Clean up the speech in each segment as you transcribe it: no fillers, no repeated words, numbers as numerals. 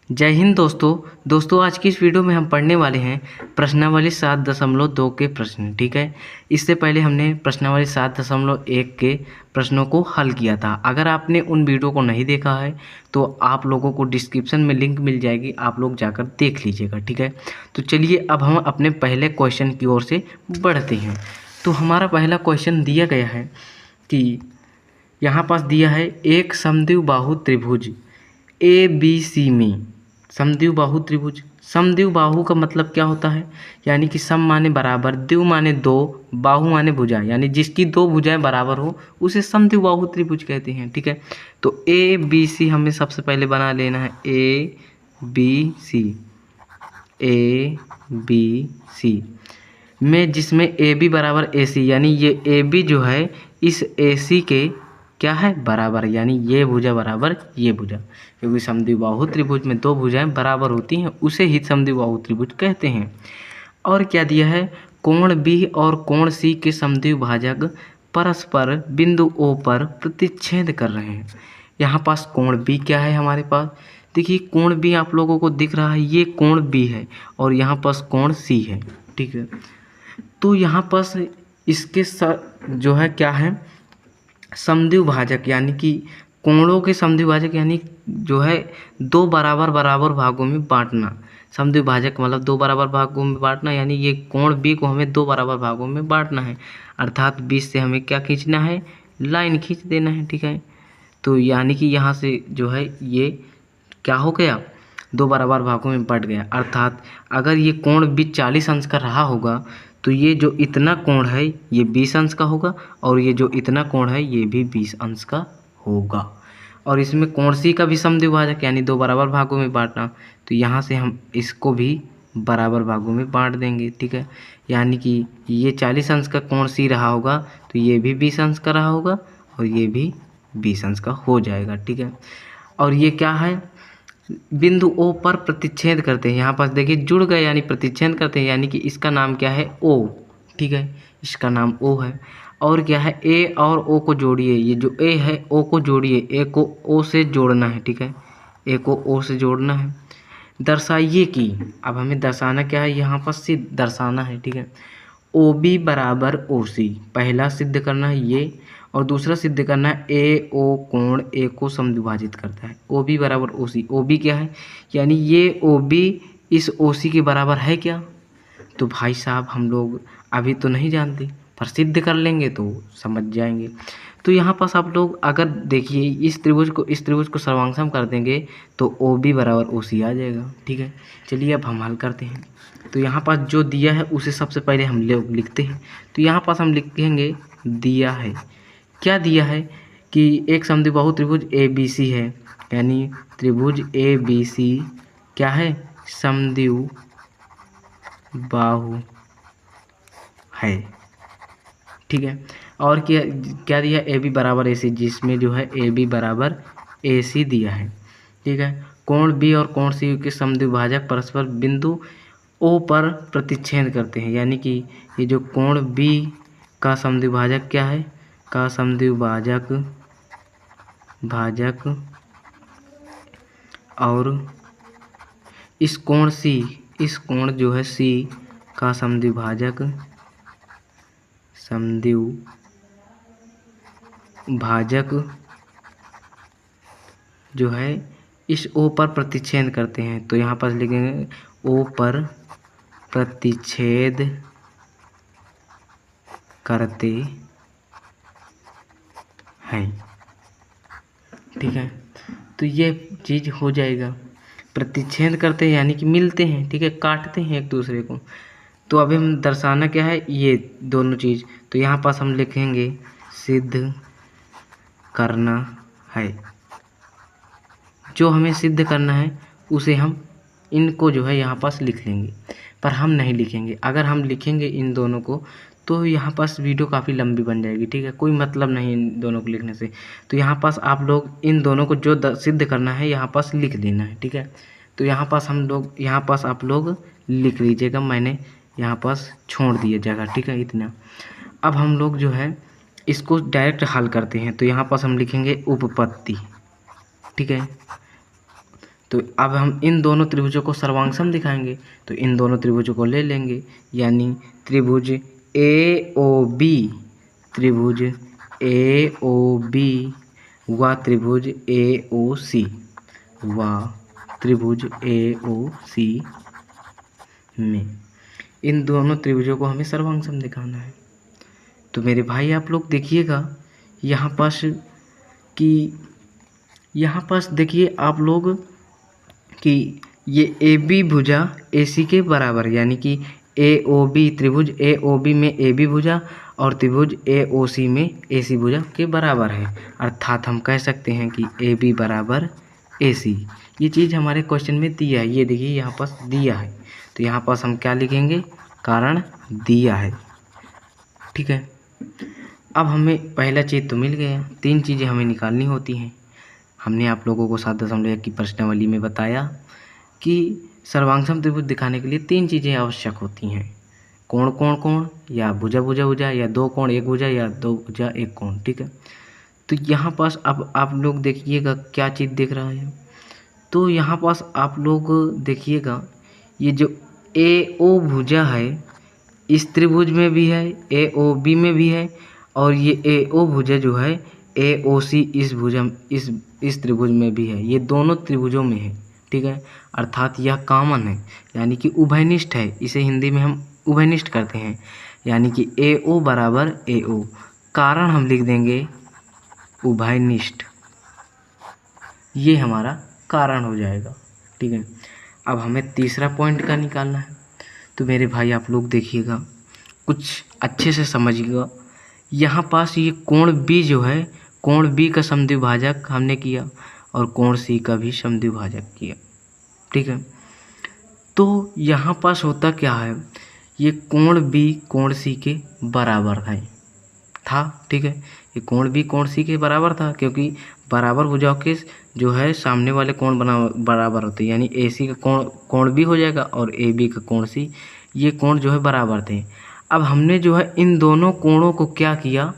जय हिंद दोस्तों आज की इस वीडियो में हम पढ़ने वाले हैं प्रश्नावली 7.2 के प्रश्न। ठीक है, इससे पहले हमने प्रश्नावली 7.1 के प्रश्नों को हल किया था। अगर आपने उन वीडियो को नहीं देखा है तो आप लोगों को डिस्क्रिप्शन में लिंक मिल जाएगी, आप लोग जाकर देख लीजिएगा। ठीक है, तो चलिए अब हम अपने पहले क्वेश्चन की ओर से बढ़ते हैं। तो हमारा पहला क्वेश्चन दिया गया है कि यहाँ पास दिया है एक समद्विबाहु त्रिभुज ABC में समद्विबाहु त्रिभुज। समद्विबाहु का मतलब क्या होता है, यानी कि सम माने बराबर, द्वि माने दो, बाहु माने भुजा, यानी जिसकी दो भुजाएं बराबर हो उसे समद्विबाहु त्रिभुज कहते हैं। ठीक है, तो ABC हमें सबसे पहले बना लेना है। ABC में जिसमें AB बराबर AC, यानी ये AB जो है इस AC के क्या है बराबर, यानी ये भुजा बराबर ये भुजा, क्योंकि समद्विबाहु त्रिभुज में दो भुजाएं बराबर होती हैं उसे ही समद्विबाहु त्रिभुज कहते हैं। और क्या दिया है, कोण B और कोण C के समद्विभाजक परस्पर बिंदु O पर प्रतिच्छेद कर रहे हैं। यहाँ पास कोण B क्या है हमारे पास, देखिए कोण B आप लोगों को दिख रहा है, ये कोण B है और यहाँ पास कोण C है। ठीक है, तो यहाँ पास इसके जो है क्या है समद्विभाजक, यानी कि कोणों के समद्विभाजक, यानी जो है दो बराबर बराबर भागों में बांटना। समद्विभाजक मतलब दो बराबर भागों में बांटना, यानी ये कोण B को हमें दो बराबर भागों में बांटना है, अर्थात 20 से हमें क्या खींचना है, लाइन खींच देना है। ठीक है, तो यानी कि यहाँ से जो है ये क्या हो गया, दो बराबर भागों में बट गया। अर्थात अगर ये कोण B 40 अंश का रहा होगा तो ये जो इतना कोण है ये 20 अंश का होगा और ये जो इतना कोण है ये भी 20 अंश का होगा। और इसमें कोण C का भी समद्विभाजक, यानी दो बराबर भागों में बांटना, तो यहाँ से हम इसको भी बराबर भागों में बांट देंगे। ठीक है, यानी कि ये 40 अंश का कोण C रहा होगा तो ये भी 20 अंश का रहा होगा और ये भी 20 अंश का हो जाएगा। ठीक है, और ये क्या है, बिंदु O पर प्रतिच्छेद करते हैं। यहाँ पास देखिए जुड़ गए, यानी प्रतिच्छेद करते हैं, यानी कि इसका नाम क्या है O। ठीक है, इसका नाम O है। और क्या है, A और O को जोड़िए, ये जो A है O को जोड़िए, A को O से जोड़ना है। ठीक है, A को O से जोड़ना है। दर्शाइए कि, अब हमें दर्शाना क्या है, यहाँ पर सिद्ध दर्शाना है। ठीक है, OB बराबर OC पहला सिद्ध करना है ये, और दूसरा सिद्ध करना है AO कोण A को समद्विभाजित करता है। OB बराबर OC, OB क्या है, यानी ये OB इस OC के बराबर है क्या, तो भाई साहब हम लोग अभी तो नहीं जानते, पर सिद्ध कर लेंगे तो समझ जाएंगे। तो यहाँ पास आप लोग अगर देखिए इस त्रिभुज को सर्वांगसम कर देंगे तो OB बराबर OC आ जाएगा। ठीक है, चलिए अब हम हल करते हैं। तो यहाँ पास जो दिया है उसे सबसे पहले हम लोग लिखते हैं। तो यहाँ पास हम लिखेंगे, दिया है क्या, दिया है कि एक समद्विबाहु त्रिभुज ABC है, यानी त्रिभुज ABC क्या है, समद्विबाहु है। ठीक है, और क्या क्या दिया, AB बराबर AC, जिसमें जो है AB बराबर AC दिया है। ठीक है, कोण B और कोण C के समद्विभाजक परस्पर बिंदु O पर प्रतिच्छेद करते हैं, यानी कि ये जो कोण B का समद्विभाजक क्या है, का समद्विभाजक और इस कोण C, इस कोण जो है C का समद्विभाजक जो है इस O पर प्रतिच्छेद करते हैं। तो यहाँ पास लिखेंगे O पर प्रतिच्छेद करते हैं। ठीक है, तो ये चीज़ हो जाएगा, प्रतिच्छेद करते हैं यानी कि मिलते हैं। ठीक है, काटते हैं एक दूसरे को। तो अभी हम दर्शाना क्या है, ये दोनों चीज़, तो यहाँ पास हम लिखेंगे सिद्ध करना है। जो हमें सिद्ध करना है उसे हम इनको जो है यहाँ पास लिख लेंगे, पर हम नहीं लिखेंगे। अगर हम लिखेंगे इन दोनों को तो यहाँ पास वीडियो काफ़ी लंबी बन जाएगी। ठीक है, कोई मतलब नहीं इन दोनों को लिखने से। तो यहाँ पास आप लोग इन दोनों को जो सिद्ध करना है यहाँ पास लिख देना है। ठीक है, तो यहाँ पास आप लोग लिख लीजिएगा, मैंने यहाँ पास छोड़ दिया जगह। ठीक है, इतना। अब हम लोग जो है इसको डायरेक्ट हल करते हैं। तो यहाँ पास हम लिखेंगे उपपत्ति। ठीक है, तो अब हम इन दोनों त्रिभुजों को सर्वांग सम दिखाएंगे, तो इन दोनों त्रिभुजों को ले लेंगे, यानी त्रिभुज AOB, त्रिभुज AOB व त्रिभुज AOC, व त्रिभुज AOC में इन दोनों त्रिभुजों को हमें सर्वांग सम दिखाना है। तो मेरे भाई आप लोग देखिएगा यहाँ पास देखिए आप लोग कि ये AB भुजा AC के बराबर, यानी कि AOB, त्रिभुज AOB में AB भुजा और त्रिभुज AOC में AC भुजा के बराबर है। अर्थात हम कह सकते हैं कि AB बराबर AC। ये चीज़ हमारे क्वेश्चन में दिया है, ये देखिए यहाँ पास दिया है, तो यहाँ पास हम क्या लिखेंगे, कारण दिया है। ठीक है, अब हमें पहला चीज़ तो मिल गया, 3 चीज़ें हमें निकालनी होती हैं। हमने आप लोगों को 7.1 की प्रश्नावली में बताया कि सर्वांग सम त्रिभुज दिखाने के लिए 3 चीज़ें आवश्यक होती हैं, कोण कोण कोण, या भुजा भुजा भुजा, या 2 कोण 1 भुजा, या 2 भुजा 1 कोण। ठीक है, तो यहाँ पास अब आप लोग देखिएगा क्या चीज़ दिख रहा है, तो यहाँ पास आप लोग देखिएगा ये जो AO भुजा है इस त्रिभुज में भी है, AOB में भी है, और ये AO भुजा जो है AOC इस त्रिभुज में भी है, ये दोनों त्रिभुजों में है। ठीक है, अर्थात यह कॉमन है, यानी कि उभयनिष्ठ है, इसे हिंदी में हम उभयनिष्ठ करते हैं, यानी कि AO बराबर AO, कारण हम लिख देंगे उभयनिष्ठ, ये हमारा कारण हो जाएगा। ठीक है, अब हमें तीसरा पॉइंट का निकालना है, तो मेरे भाई आप लोग देखिएगा कुछ अच्छे से समझिएगा। यहाँ पास ये कोण B जो है, कोण B का समद्विभाजक हमने किया और कोण C का भी समद्विभाजक किया। ठीक है, तो यहाँ पास होता क्या है, ये कोण B कोण C के बराबर था। ठीक है, ये कोण B कोण C के बराबर था, क्योंकि बराबर भुजाओं के जो है सामने वाले कोण बराबर होते हैं, यानी AC का कोण B हो जाएगा और AB का कोण C, ये कोण जो है बराबर थे। अब हमने जो है इन दोनों कोणों को क्या किया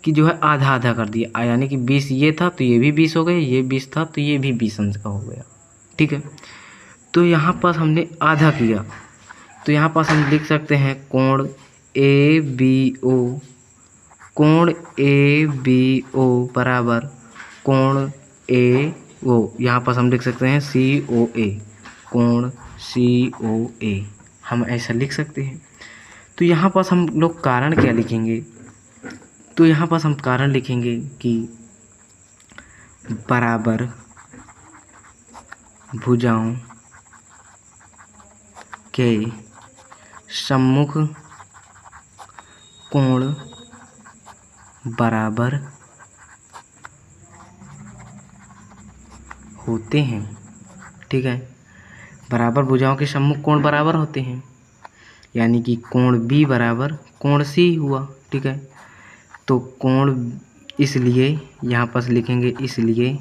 कि जो है आधा आधा कर दिया, यानी कि 20 ये था तो ये भी 20 हो गए, ये 20 था तो ये भी 20 अंश का हो गया। ठीक है, तो यहाँ पास हमने आधा किया, तो यहाँ पास हम लिख सकते हैं कोण ABO बराबर कोण AO, यहाँ पास हम लिख सकते हैं COA, कोण COA, हम ऐसा लिख सकते हैं। तो यहाँ पास हम लोग कारण क्या लिखेंगे, तो यहाँ पास हम कारण लिखेंगे कि बराबर भुजाओं के सम्मुख कोण बराबर होते हैं। ठीक है, बराबर भुजाओं के सम्मुख कोण बराबर होते हैं, यानी कि कोण B बराबर कोण C हुआ। ठीक है, तो कोण, इसलिए यहाँ पास लिखेंगे, इसलिए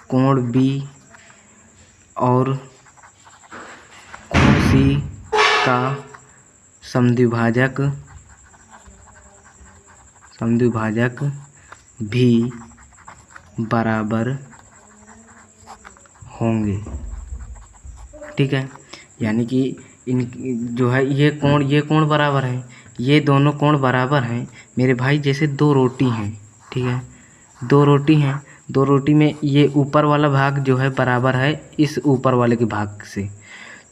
कोण B और कोण C का समद्विभाजक भी बराबर होंगे। ठीक है, यानी कि इन जो है ये कोण बराबर हैं, ये दोनों कोण बराबर हैं मेरे भाई, जैसे 2 रोटी हैं। ठीक है, 2 रोटी हैं, 2 रोटी में ये ऊपर वाला भाग जो है बराबर है इस ऊपर वाले के भाग से,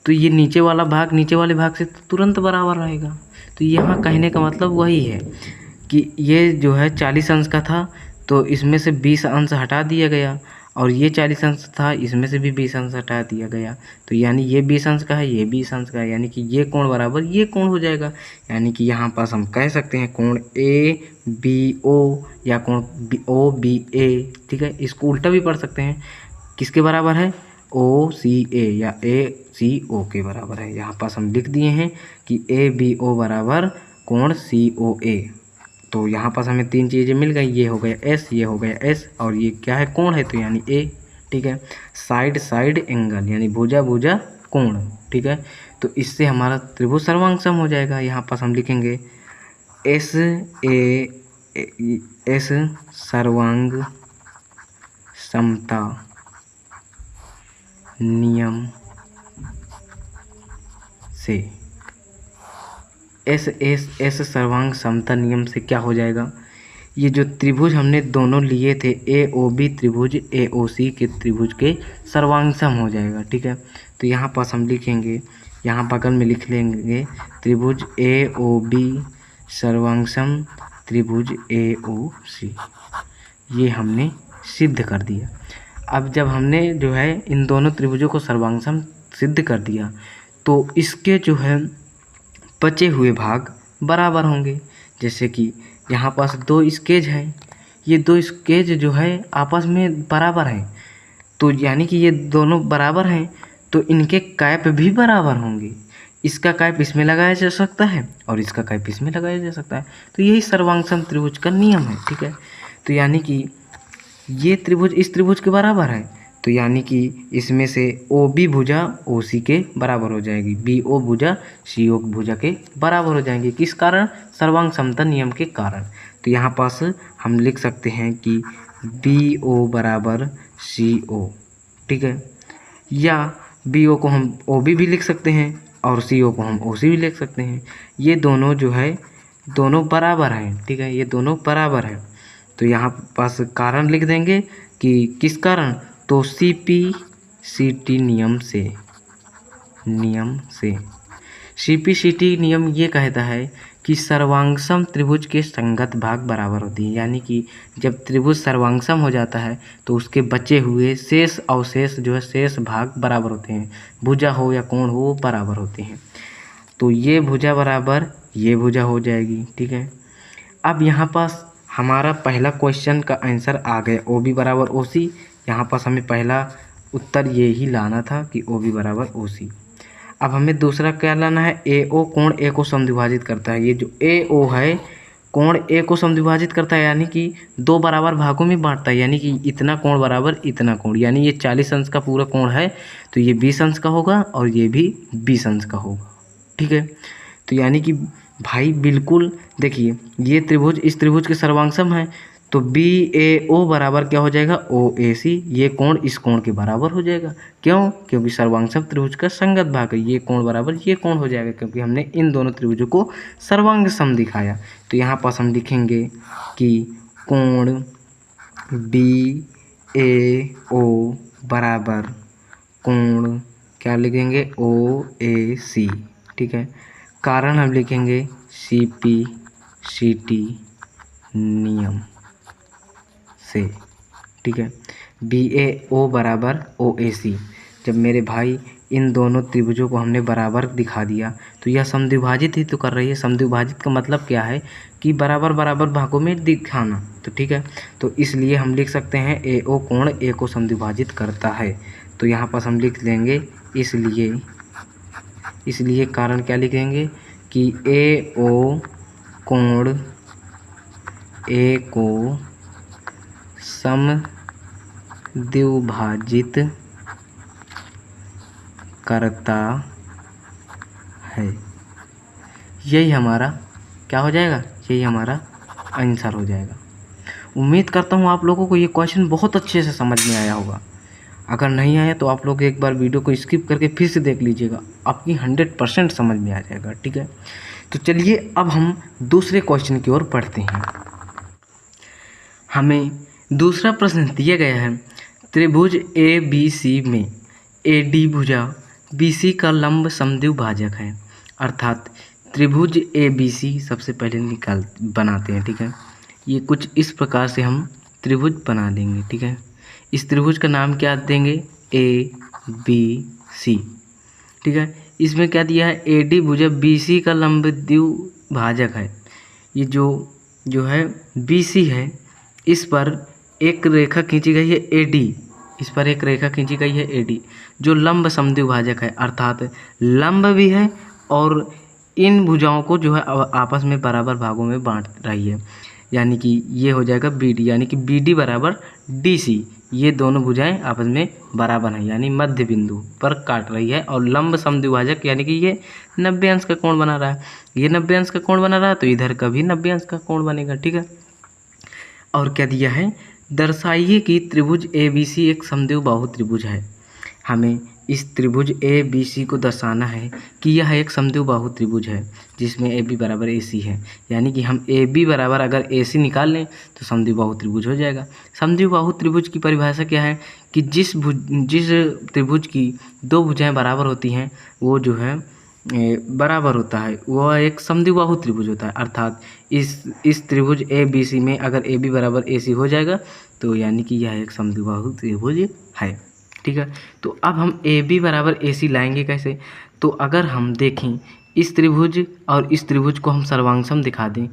तो ये नीचे वाला भाग नीचे वाले भाग से तुरंत बराबर रहेगा। तो यहाँ कहने का मतलब वही है कि ये जो है 40 अंश का था, तो इसमें से 20 अंश हटा दिया गया, और ये 40 अंश था, इसमें से भी 20 अंश हटा दिया गया, तो यानी ये 20 अंश का है, ये 20 अंश का है, यानी कि ये कोण बराबर ये कोण हो जाएगा। यानी कि यहाँ पास हम कह सकते हैं कोण ABO या कोण OBA। ठीक है, इसको उल्टा भी पढ़ सकते हैं, किसके बराबर है, OCA या ACO के बराबर है। यहाँ पास हम लिख दिए हैं कि ABO बराबर कोण COA। तो यहाँ पास हमें 3 चीज़ें मिल गई, ये हो गया S, ये हो गया S, और ये क्या है, कोण है, तो यानी A। ठीक है, साइड एंगल यानी भुजा कोण। ठीक है, तो इससे हमारा त्रिभुज सर्वांग सम हो जाएगा। यहाँ पास हम लिखेंगे S सर्वांग समता नियम से, एस सर्वांग समता नियम से क्या हो जाएगा, ये जो त्रिभुज हमने दोनों लिए थे ए ओ बी त्रिभुज ए ओ सी के त्रिभुज के सर्वांगसम हो जाएगा। ठीक है, तो यहाँ पास हम लिखेंगे, यहाँ बगल में लिख लेंगे त्रिभुज ए ओ बी सर्वांगसम त्रिभुज ए ओ सी। ये हमने सिद्ध कर दिया। अब जब हमने जो है इन दोनों त्रिभुजों को सर्वांगसम सिद्ध कर दिया तो इसके जो है बचे हुए भाग बराबर होंगे। जैसे कि यहाँ पास दो स्केच हैं, ये दो स्केच जो है आपस में बराबर हैं, तो यानी कि ये दोनों बराबर हैं तो इनके कैप भी बराबर होंगे। इसका कैप इसमें लगाया जा सकता है और इसका कैप इसमें लगाया जा सकता है, तो यही सर्वांगसम त्रिभुज का नियम है। ठीक है, तो यानी कि ये त्रिभुज इस त्रिभुज के बराबर है, तो यानी कि इसमें से ओ बी भुजा ओ सी के बराबर हो जाएगी, बी ओ भुजा सी ओ भुजा के बराबर हो जाएंगे। किस कारण? सर्वांग समता नियम के कारण। तो यहाँ पास हम लिख सकते हैं कि बी ओ बराबर सी ओ। ठीक है, या बी ओ को हम ओ बी भी लिख सकते हैं और सी ओ को हम ओ सी भी लिख सकते हैं। ये दोनों जो है दोनों बराबर हैं। ठीक है, ये दोनों बराबर हैं। तो यहाँ पास कारण लिख देंगे कि किस कारण, तो सी पी सी टी नियम से सी पी सी टी नियम ये कहता है कि सर्वांगसम त्रिभुज के संगत भाग बराबर होती है। यानी कि जब त्रिभुज सर्वांगसम हो जाता है तो उसके बचे हुए शेष अवशेष जो है शेष भाग बराबर होते हैं, भुजा हो या कोण हो वो बराबर होते हैं। तो ये भुजा बराबर ये भुजा हो जाएगी। ठीक है, अब यहाँ पास हमारा पहला क्वेश्चन का आंसर आ गया, ओ बी बराबर ओ सी। यहाँ पास हमें पहला उत्तर ये ही लाना था कि ओ बी बराबर ओ सी। अब हमें दूसरा क्या लाना है, ए ओ कोण ए को समद्विभाजित करता है। ये जो ए ओ है कोण ए को समद्विभाजित करता है, यानी कि दो बराबर भागों में बांटता है, यानी कि इतना कोण बराबर इतना कोण, यानी ये 40 अंश का पूरा कोण है तो ये 20 अंश का होगा और ये भी 20 अंश का होगा। ठीक है, तो यानी कि भाई बिल्कुल देखिए ये त्रिभुज इस त्रिभुज के सर्वांगसम है, तो बी ए ओ बराबर क्या हो जाएगा, ओ ए सी। ये कोण इस कोण के बराबर हो जाएगा। क्यों? क्योंकि सर्वांगसम त्रिभुज का संगत भाग है, ये कोण बराबर ये कोण हो जाएगा, क्योंकि हमने इन दोनों त्रिभुजों को सर्वांगसम दिखाया। तो यहाँ पास हम लिखेंगे कि कोण बी ए ओ बराबर कोण क्या लिखेंगे, ओ ए सी। ठीक है, कारण हम लिखेंगे सी पी सी टी नियम से। ठीक है, बी ए ओ बराबर ओ ए सी। जब मेरे भाई इन दोनों त्रिभुजों को हमने बराबर दिखा दिया तो यह समद्विभाजित ही तो कर रही है। समद्विभाजित का मतलब क्या है कि बराबर बराबर भागों में दिखाना। तो ठीक है, तो इसलिए हम लिख सकते हैं ए ओ कोण ए को समद्विभाजित करता है। तो यहाँ पास हम लिख लेंगे इसलिए कारण क्या लिखेंगे कि ए ओ कोण ए को समद्विभाजित करता है। यही हमारा क्या हो जाएगा, यही हमारा आंसर हो जाएगा। उम्मीद करता हूँ आप लोगों को ये क्वेश्चन बहुत अच्छे से समझ में आया होगा। अगर नहीं आया तो आप लोग एक बार वीडियो को स्किप करके फिर से देख लीजिएगा, आपकी 100% समझ में आ जाएगा। ठीक है, तो चलिए अब हम दूसरे क्वेश्चन की ओर पढ़ते हैं। हमें दूसरा प्रश्न दिया गया है, त्रिभुज ए बी सी में ए डी भुजा बी सी का लंब समद्विभाजक है। अर्थात त्रिभुज ए बी सी सबसे पहले बनाते हैं। ठीक है, ये कुछ इस प्रकार से हम त्रिभुज बना लेंगे। ठीक है, इस त्रिभुज का नाम क्या देंगे, ए बी सी। ठीक है, इसमें क्या दिया है, ए डी भुजा बी सी का लंब द्विभाजक है। ये जो है बी सी है, इस पर एक रेखा खींची गई है ए डी, इस पर एक रेखा खींची गई है ए डी जो लंब समद्विभाजक है। अर्थात लंब भी है और इन भुजाओं को जो है आपस में बराबर भागों में बांट रही है। यानी कि ये हो जाएगा बी डी, यानी कि बी डी बराबर डी सी। ये दोनों भुजाएं आपस में बराबर हैं, यानी मध्य बिंदु पर काट रही है। और लंब समद्विभाजक यानी कि ये 90 अंश का कोण बना रहा है, ये 90 अंश का कोण बना रहा है, तो इधर का भी 90 अंश का कोण बनेगा। ठीक है, और क्या दिया है, दर्शाइए कि त्रिभुज ए बी सी एक समद्विबाहु त्रिभुज है। हमें इस त्रिभुज ए बी सी को दर्शाना है कि यह एक समद्विबाहु त्रिभुज है जिसमें ए बी बराबर ए सी है। यानी कि हम ए बी बराबर अगर ए सी निकाल लें तो समद्विबाहु त्रिभुज हो जाएगा। समद्विबाहु त्रिभुज की परिभाषा क्या है कि जिस त्रिभुज की दो भुजाएं बराबर होती हैं वो जो है बराबर होता है, वह एक समद्विबाहु त्रिभुज होता है। अर्थात इस त्रिभुज ए बी सी में अगर ए बी बराबर ए सी हो जाएगा तो यानी कि यह एक समद्विबाहु त्रिभुज है। ठीक है, तो अब हम ए बी बराबर ए सी लाएंगे कैसे? तो अगर हम देखें इस त्रिभुज और इस त्रिभुज को हम सर्वांगसम दिखा दें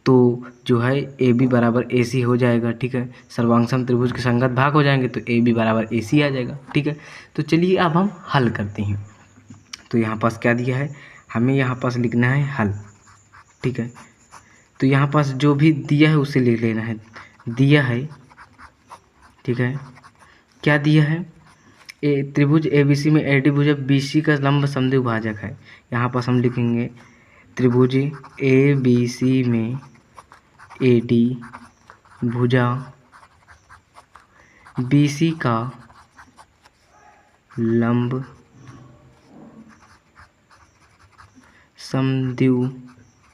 तो जो है ए बी बराबर ए सी हो जाएगा। ठीक है, सर्वांगसम त्रिभुज के संगत भाग हो जाएंगे तो ए बी बराबर ए सी आ जाएगा। ठीक है, तो चलिए अब हम हल करते हैं। तो यहाँ पास क्या दिया है, हमें यहाँ पास लिखना है हल। ठीक है, तो यहाँ पास जो भी दिया है उसे लिख लेना है। दिया है, ठीक है, क्या दिया है, त्रिभुज ए बी सी में ए डी भुजा बी सी का लंब समद्विभाजक है। यहाँ पास हम लिखेंगे त्रिभुज ए बी सी में ए डी भुजा बी सी का लंब समद्विभाजक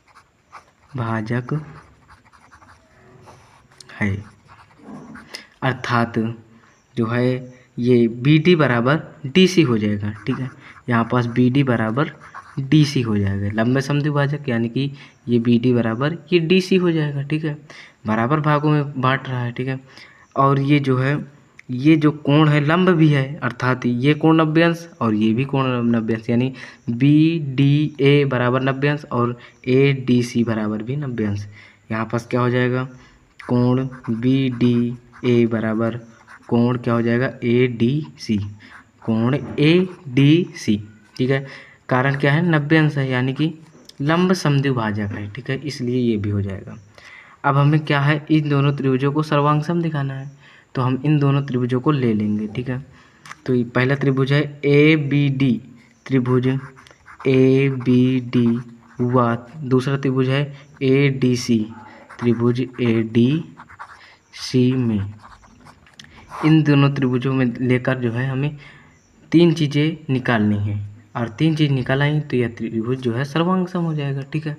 है। अर्थात जो है ये बी डी बराबर डी सी हो जाएगा। ठीक है, यहाँ पास बी डी बराबर डी सी हो जाएगा, लंबे समद्विभाजक, यानी कि ये बी डी बराबर ये डी सी हो जाएगा। ठीक है, बराबर भागों में बांट रहा है। ठीक है, और ये जो है ये जो कोण है लंब भी है, अर्थात ये कोण 90 अंश और ये भी कोण 90 अंश, यानी बी डी ए बराबर 90 अंश और ए डी सी बराबर भी 90 अंश। यहाँ पास क्या हो जाएगा, कोण बी डी ए बराबर कोण क्या हो जाएगा, ए डी सी, कोण ए डी सी। ठीक है, कारण क्या है, 90 अंश है, यानी कि लंब समद्विभाजक है। ठीक है, इसलिए ये भी हो जाएगा। अब हमें क्या है, इन दोनों त्रिभुजों को सर्वांगसम दिखाना है, तो हम इन दोनों त्रिभुजों को ले लेंगे। ठीक है, तो ये पहला त्रिभुज है ए बी डी, त्रिभुज ए बी डी हुआ। दूसरा त्रिभुज है ए डी सी, त्रिभुज ए डी सी में इन दोनों त्रिभुजों में लेकर जो है हमें तीन चीज़ें निकालनी है, और तीन चीज़ निकाल आई तो यह त्रिभुज जो है सर्वांगसम हो जाएगा। ठीक है,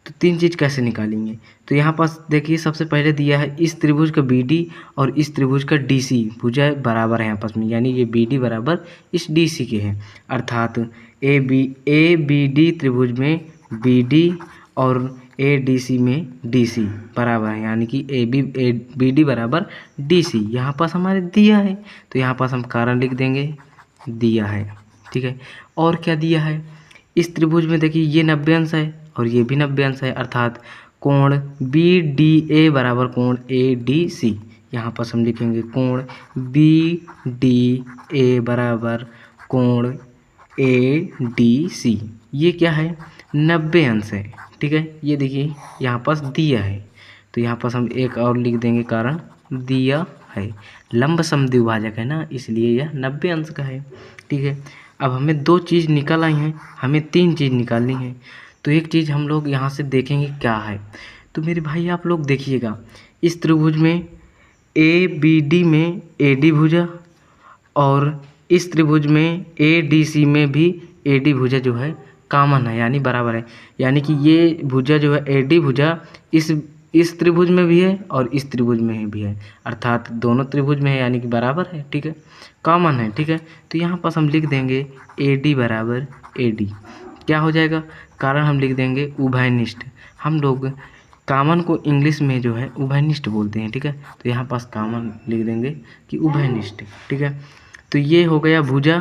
तो तीन चीज़ कैसे निकालेंगे, तो यहाँ पास देखिए सबसे पहले दिया है इस त्रिभुज का बी डी और इस त्रिभुज का डी सी भुजा बराबर है आपस में, यानी ये बी डी बराबर इस डी सी के हैं। अर्थात ए बी डी त्रिभुज में बी डी और ए डी सी में डी सी बराबर है, यानी कि ए बी डी बराबर डी सी। यहाँ पास हमारे दिया है तो यहाँ पास हम कारण लिख देंगे, दिया है। ठीक है, और क्या दिया है, इस त्रिभुज में देखिए ये 90 अंश है और ये भी 90 अंश है, अर्थात कोण बी डी ए बराबर कोण ए डी सी। यहाँ पास हम लिखेंगे कोण बी डी ए बराबर कोण ए डी सी। ये क्या है, 90 अंश है। ठीक है, ये देखिए यहाँ पास दिया है तो यहाँ पास हम एक और लिख देंगे कारण, दिया है, लंब समद्विभाजक है ना, इसलिए यह 90 अंश का है। ठीक है, अब हमें दो चीज़ निकल आई हैं, हमें तीन चीज़ निकालनी है। तो एक चीज़ हम लोग यहाँ से देखेंगे क्या है, तो मेरे भाई आप लोग देखिएगा इस त्रिभुज में ए बी डी में ए डी भुजा और इस त्रिभुज में ए डी सी में भी ए डी भुजा जो है कॉमन है, यानी बराबर है, यानी कि ये भुजा जो है ए डी भुजा इस त्रिभुज में भी है और इस त्रिभुज में भी है, अर्थात दोनों त्रिभुज में है, यानी कि बराबर है। ठीक है, कॉमन है। ठीक है, तो यहाँ पास हम लिख देंगे ए डी बराबर ए डी, क्या हो जाएगा, कारण हम लिख देंगे उभयनिष्ठ। हम लोग कॉमन को इंग्लिश में जो है उभयनिष्ठ बोलते हैं। ठीक है, तो यहाँ पास कॉमन लिख देंगे कि उभयनिष्ठ। ठीक है, तो ये हो गया भुजा,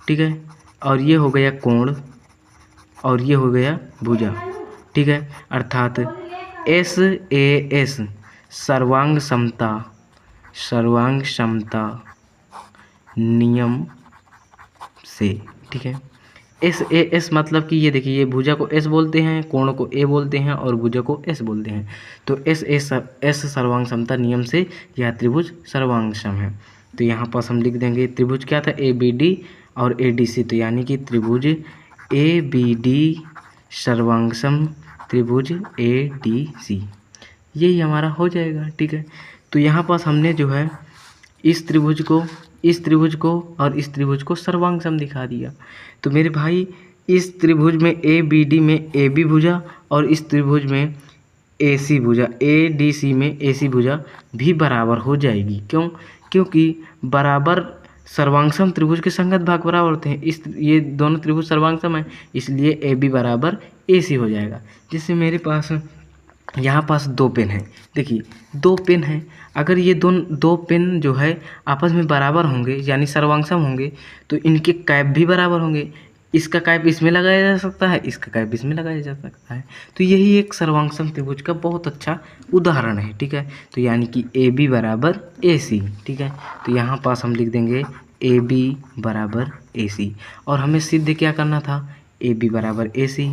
ठीक है, और ये हो गया कोण और ये हो गया भुजा। ठीक है, अर्थात एस ए एस सर्वांग समता नियम से। ठीक है, एस ए एस मतलब कि ये देखिए ये भुजा को एस बोलते हैं, कोण को ए बोलते हैं और भुजा को एस बोलते हैं। तो एस सर्वांग समता नियम से यह त्रिभुज सर्वांग सम है। तो यहाँ पास हम लिख देंगे त्रिभुज क्या था, ए बी डी और ए डी सी, तो यानी कि त्रिभुज ए बी डी सर्वांगसम त्रिभुज ए डी सी, यही हमारा हो जाएगा। ठीक है, तो यहाँ पास हमने जो है इस त्रिभुज को इस त्रिभुज को और इस त्रिभुज को सर्वांग सम दिखा दिया। तो मेरे भाई इस त्रिभुज में ए बी डी में ए बी भुजा और इस त्रिभुज में ए सी भुजा ए डी सी में ए सी भुजा भी बराबर हो जाएगी। क्यों? क्योंकि बराबर सर्वांगसम त्रिभुज के संगत भाग बराबर होते हैं। ये दोनों त्रिभुज सर्वांगसम है, इसलिए ए बी बराबर ए सी हो जाएगा। जिससे मेरे पास यहाँ पास दो पेन है, देखिए दो पेन है। अगर ये दो पेन जो है आपस में बराबर होंगे यानी सर्वांगसम होंगे तो इनके कैप भी बराबर होंगे। इसका कैप इसमें लगाया जा सकता है, इसका कैप इसमें लगाया जा सकता है। तो यही एक सर्वांगसम त्रिभुज का बहुत अच्छा उदाहरण है। ठीक है, तो यानी कि ए बी बराबर ए सी। ठीक है, तो यहाँ पास हम लिख देंगे ए बी बराबर ए सी। और हमें सिद्ध क्या करना था? ए बी बराबर ए सी,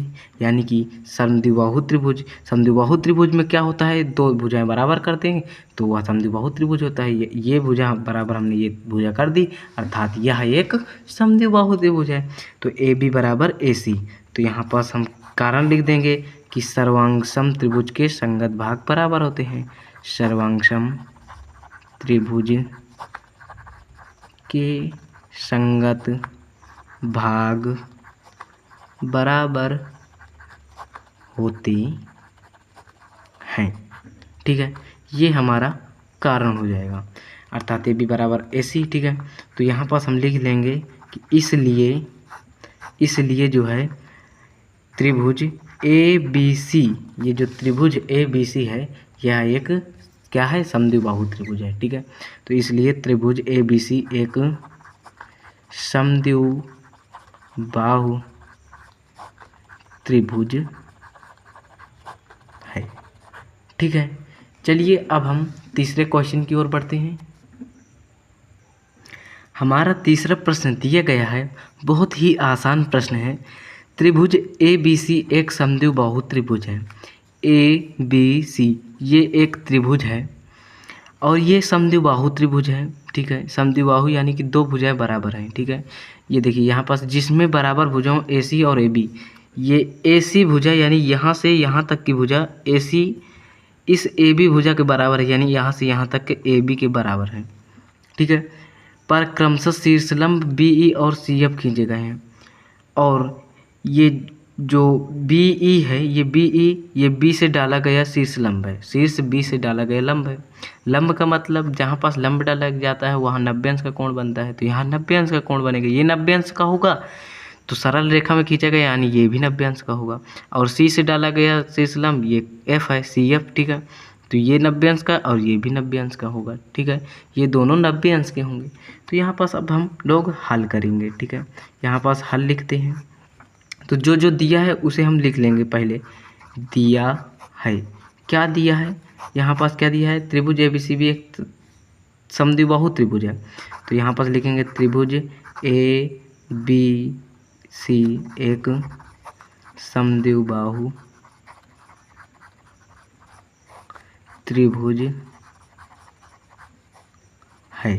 यानी कि समद्विबाहु त्रिभुज। समद्विबाहु त्रिभुज में क्या होता है? दो भुजाएं बराबर करते हैं तो वह समद्विबाहु त्रिभुज होता है। ये भुजा बराबर हमने ये भुजा कर दी, अर्थात यह एक समद्विबाहु त्रिभुज है। तो ए बी बराबर ए सी। तो यहाँ पास हम कारण लिख देंगे कि सर्वांगसम त्रिभुज के संगत भाग बराबर होते हैं। सर्वांगसम त्रिभुज के संगत भाग बराबर होते हैं। ठीक है, ये हमारा कारण हो जाएगा, अर्थात ए बी बराबर ए सी। ठीक है, तो यहाँ पास हम लिख लेंगे कि इसलिए जो है त्रिभुज ए बी सी, ये जो त्रिभुज ए बी सी है यह एक क्या है? समद्विबाहु त्रिभुज है। ठीक है, तो इसलिए त्रिभुज ए बी सी एक समद्विबाहु त्रिभुज है। ठीक है, चलिए अब हम तीसरे क्वेश्चन की ओर बढ़ते हैं। हमारा तीसरा प्रश्न दिया गया है, बहुत ही आसान प्रश्न है। त्रिभुज ए बी सी एक समद्विबाहु त्रिभुज है। ए बी सी ये एक त्रिभुज है और ये समद्विबाहु त्रिभुज है। ठीक है, समद्विबाहु यानी कि दो भुजाएं बराबर हैं। ठीक है, ये देखिए यहाँ पास जिसमें बराबर भुजाओं ए सी और ए बी, ये ए सी भुजा यानी यहाँ से यहाँ तक की भुजा ए सी इस ए बी भुजा के बराबर है, यानी यहाँ से यहाँ तक के ए बी के बराबर है। ठीक है, पर क्रमशः शीर्षलंब बी ई और सी एफ खींचे गए हैं। और ये जो बी ई है, ये बी ई ये बी से डाला गया शीर्षलंब है, शीर्ष बी से डाला गया लंब है। लंब का मतलब जहाँ पास लंब डाला जाता है वहाँ 90 अंश का कोण बनता है, तो यहाँ 90 अंश का कोण बनेगा। ये 90 अंश का होगा तो सरल रेखा में खींचा गया यानी ये भी 90 अंश का होगा। और सी से डाला गया शीर्षलंब ये एफ है, सी एफ। ठीक है, तो ये 90 अंश का और ये भी 90 अंश का होगा। ठीक है, ये दोनों 90 अंश के होंगे। तो यहाँ पास अब हम लोग हल करेंगे। ठीक है, यहाँ पास हल लिखते हैं। तो जो जो दिया है उसे हम लिख लेंगे। पहले दिया है, क्या दिया है? यहाँ पास क्या दिया है? त्रिभुज ए बी सी भी एक समद्विबाहु त्रिभुज है। तो यहाँ पास लिखेंगे त्रिभुज ए बी सी एक समद्विबाहु त्रिभुज है।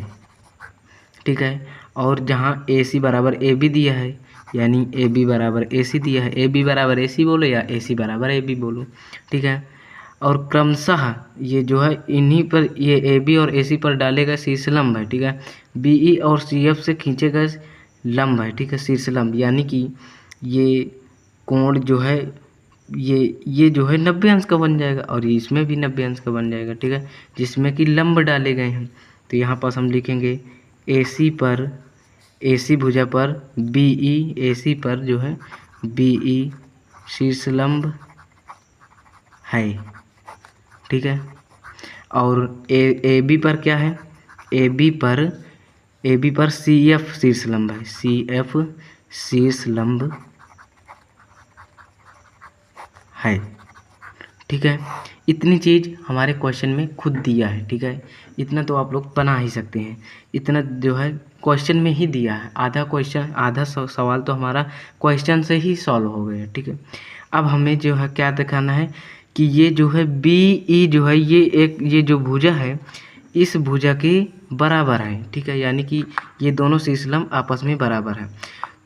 ठीक है, और जहाँ ए सी बराबर ए बी दिया है यानी ए बी बराबर ए सी दिया है, ए बी बराबर ए सी बोलो या ए सी बराबर ए बी बोलो। ठीक है, और क्रमशः ये जो है इन्हीं पर ये ए बी और ए सी पर डाले गए शीर्षलंब है। ठीक है, बी ई और सी एफ से खींचे गए लंब है। ठीक है, शीर्षलंब यानी कि ये कोण जो है ये जो है 90 अंश का बन जाएगा और इसमें भी 90 अंश का बन जाएगा। ठीक है, जिसमें कि लंब डाले गए हैं। तो यहाँ पास हम लिखेंगे ए सी पर ए सी भुजा पर बी ई, ए सी पर जो है बी ई शीर्षलंब है। ठीक है, और ए बी पर क्या है? ए बी पर सी एफ शीर्षलंब है, सी एफ शीर्षलंब है। ठीक है, इतनी चीज़ हमारे क्वेश्चन में खुद दिया है। ठीक है, इतना तो आप लोग बना ही सकते हैं, इतना जो है क्वेश्चन में ही दिया है। आधा सवाल तो हमारा क्वेश्चन से ही सॉल्व हो गया। ठीक है, अब हमें जो है क्या दिखाना है कि ये जो है बी ई जो है ये जो भुजा है इस भुजा के बराबर है। ठीक है, यानी कि ये दोनों शीर्षलंब आपस में बराबर है।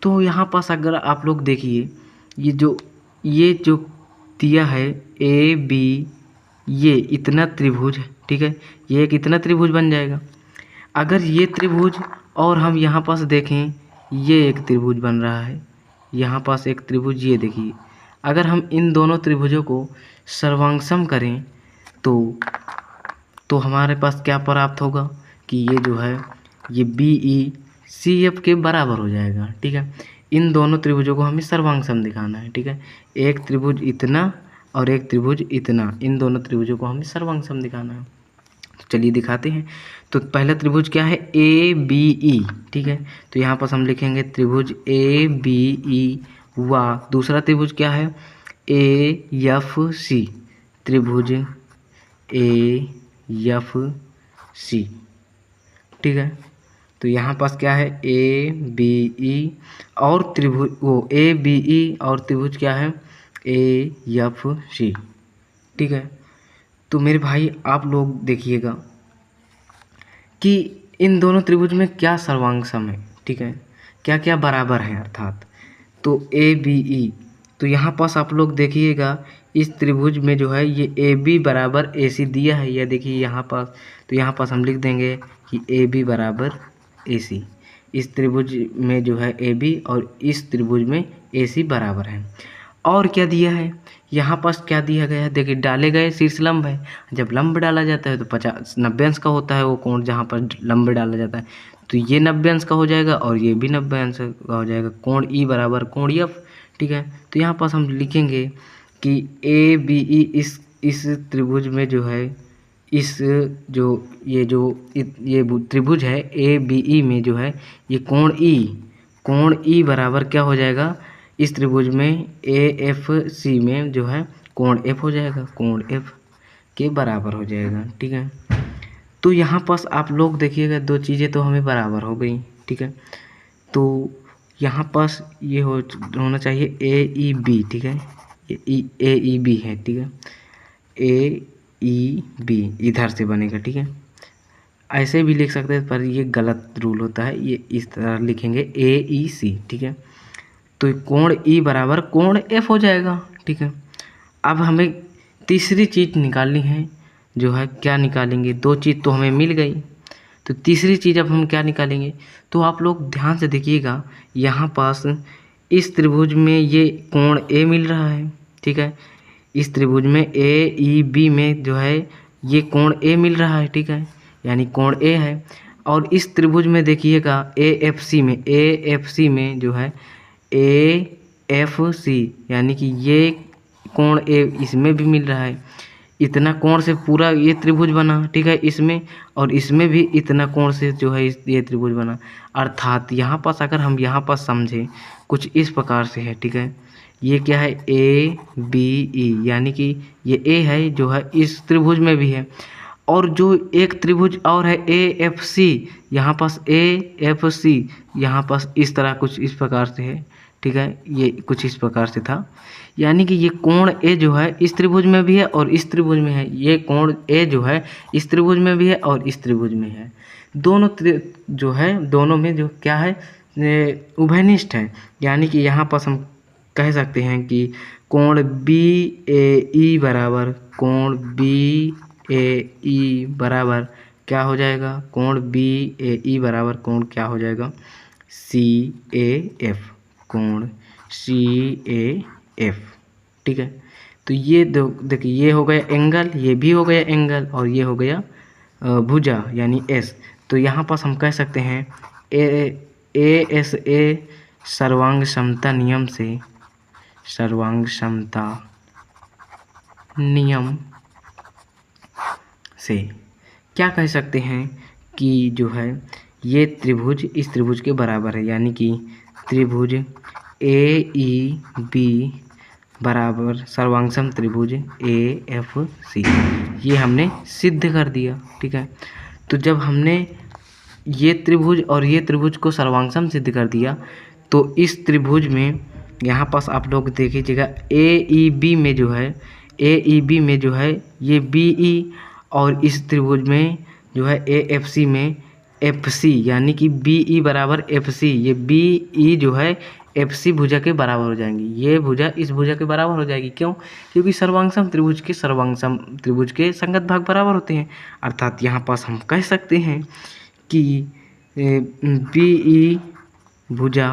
तो यहाँ पास अगर आप लोग देखिए ये जो दिया है ए बी, ये इतना त्रिभुज है। ठीक है, ये एक इतना त्रिभुज बन जाएगा। अगर ये त्रिभुज और हम यहाँ पास देखें ये एक त्रिभुज बन रहा है, यहाँ पास एक त्रिभुज, ये देखिए। अगर हम इन दोनों त्रिभुजों को सर्वांगसम करें तो हमारे पास क्या प्राप्त होगा कि ये जो है ये BECF के बराबर हो जाएगा। ठीक है, इन दोनों त्रिभुजों को हमें सर्वांगसम दिखाना है। ठीक है, एक त्रिभुज इतना और एक त्रिभुज इतना, इन दोनों त्रिभुजों को हमें सर्वांगसम दिखाना है। तो चलिए दिखाते हैं। तो पहला त्रिभुज क्या है, ABE। ठीक है, तो यहाँ पर हम लिखेंगे त्रिभुज ABE व दूसरा त्रिभुज क्या है, AFC, त्रिभुज AFC। ठीक है, तो यहाँ पास क्या है ABE और त्रिभुज ABE और त्रिभुज क्या है AFC। ठीक है, तो मेरे भाई आप लोग देखिएगा कि इन दोनों त्रिभुज में क्या सर्वांगसम है। ठीक है, क्या क्या बराबर है, अर्थात तो ABE। तो यहाँ पास आप लोग देखिएगा इस त्रिभुज में जो है ये AB बराबर AC दिया है, यह देखिए यहाँ पास। तो यहाँ पास हम लिख देंगे कि AB बराबर AC। इस त्रिभुज में जो है AB और इस त्रिभुज में AC बराबर है। और क्या दिया है, यहाँ पास क्या दिया गया है, देखिए डाले गए शीर्ष लंब है। जब लंब डाला जाता है तो 90 अंश का होता है वो कोण जहाँ पर लंब डाला जाता है। तो ये 90 अंश का हो जाएगा और ये भी 90 अंश का हो जाएगा। कोण E बराबर कोण F। ठीक है, तो यहाँ पास हम लिखेंगे कि ABE इस त्रिभुज में जो है इस ये त्रिभुज है ABE में जो है ये कोण E बराबर क्या हो जाएगा, इस त्रिभुज में AFC में जो है कोण F हो जाएगा, कोण F के बराबर हो जाएगा। ठीक है, तो यहाँ पास आप लोग देखिएगा दो चीज़ें तो हमें बराबर हो गई। ठीक है, तो यहाँ पास ये होना चाहिए AEB। ठीक है, ये AEB है। ठीक है, AEB इधर से बनेगा। ठीक है, ऐसे भी लिख सकते हैं पर ये गलत रूल होता है, ये इस तरह लिखेंगे AEC। ठीक है, तो कोण E बराबर कोण F हो जाएगा। ठीक है, अब हमें तीसरी चीज़ निकालनी है, जो है क्या निकालेंगे, दो चीज़ तो हमें मिल गई, तो तीसरी चीज़ अब हम क्या निकालेंगे। तो आप लोग ध्यान से देखिएगा, यहाँ पास इस त्रिभुज में ये कोण A मिल रहा है। ठीक है, इस त्रिभुज में AEB में जो है ये कोण A मिल रहा है। ठीक है, यानी कोण A है। और इस त्रिभुज में देखिएगा AFC में जो है AFC यानी कि ये कोण A इसमें भी मिल रहा है। इतना कोण से पूरा ये त्रिभुज बना। ठीक है, इसमें और इसमें भी इतना कोण से जो है ये त्रिभुज बना। अर्थात यहाँ पास अगर हम यहाँ पास समझें कुछ इस प्रकार से है। ठीक है, ये क्या है ABE यानी कि ये A है जो है इस त्रिभुज में भी है। और जो एक त्रिभुज और है AFC, यहाँ पास AFC यहाँ पास इस तरह कुछ इस प्रकार से है। ठीक है, ये कुछ इस प्रकार से था, यानी कि ये कोण A जो है इस त्रिभुज में भी है और इस त्रिभुज में है। ये कोण A जो है इस त्रिभुज में भी है और इस त्रिभुज में है। दोनों जो है दोनों में जो क्या है उभयनिष्ठ है। यानी कि यहाँ पास हम कह सकते हैं कि कोण BAE बराबर कोण BAE बराबर क्या हो जाएगा, कोण BAE बराबर कोण क्या हो जाएगा CAF, कोण CAF। ठीक है, तो ये देखिए ये हो गया एंगल, ये भी हो गया एंगल और ये हो गया भुजा यानी S। तो यहाँ पास हम कह सकते हैं ASA सर्वांग समता नियम से, सर्वांग समता नियम से क्या कह सकते हैं कि जो है ये त्रिभुज इस त्रिभुज के बराबर है। यानी कि त्रिभुज AEB बराबर सर्वांगसम त्रिभुज AFC, ये हमने सिद्ध कर दिया। ठीक है, तो जब हमने ये त्रिभुज और ये त्रिभुज को सर्वांगसम सिद्ध कर दिया तो इस त्रिभुज में यहाँ पास आप लोग देखिएगा AEB में जो है ये BE और इस त्रिभुज में जो है AFC में FC यानी कि BE बराबर FC, ये BE जो है FC भुजा के बराबर हो जाएंगी। ये भुजा इस भुजा के बराबर हो जाएगी। क्यों? क्योंकि सर्वांगसम त्रिभुज के संगत भाग बराबर होते हैं। अर्थात यहाँ पास हम कह सकते हैं कि बी ई भुजा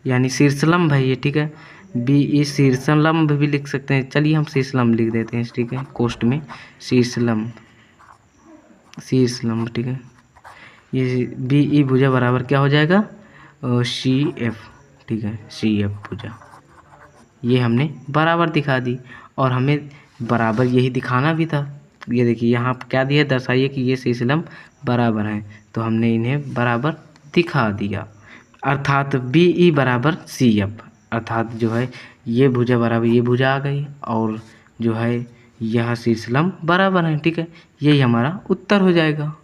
यानी शीर्षलंब है ये, ठीक है। बी ई शीर्षलंब भी लिख सकते हैं, चलिए हम शीर्षलंब लिख देते हैं, ठीक है, कोष्ठ में शीर्षलंब, शीर्षलंब, ठीक है। ये बी ई भुजा बराबर क्या हो जाएगा, सी एफ, ठीक है, सी एफ भुजा। ये हमने बराबर दिखा दी, और हमें बराबर यही दिखाना भी था। ये देखिए यहाँ क्या दिया, दर्शाइए कि ये शीर्षलंब बराबर हैं, तो हमने इन्हें बराबर दिखा दिया। अर्थात बी ई बराबर सी एफ, अर्थात जो है ये भुजा बराबर ये भुजा आ गई, और जो है यह शीर्षलंब बराबर है, ठीक है। यही हमारा उत्तर हो जाएगा।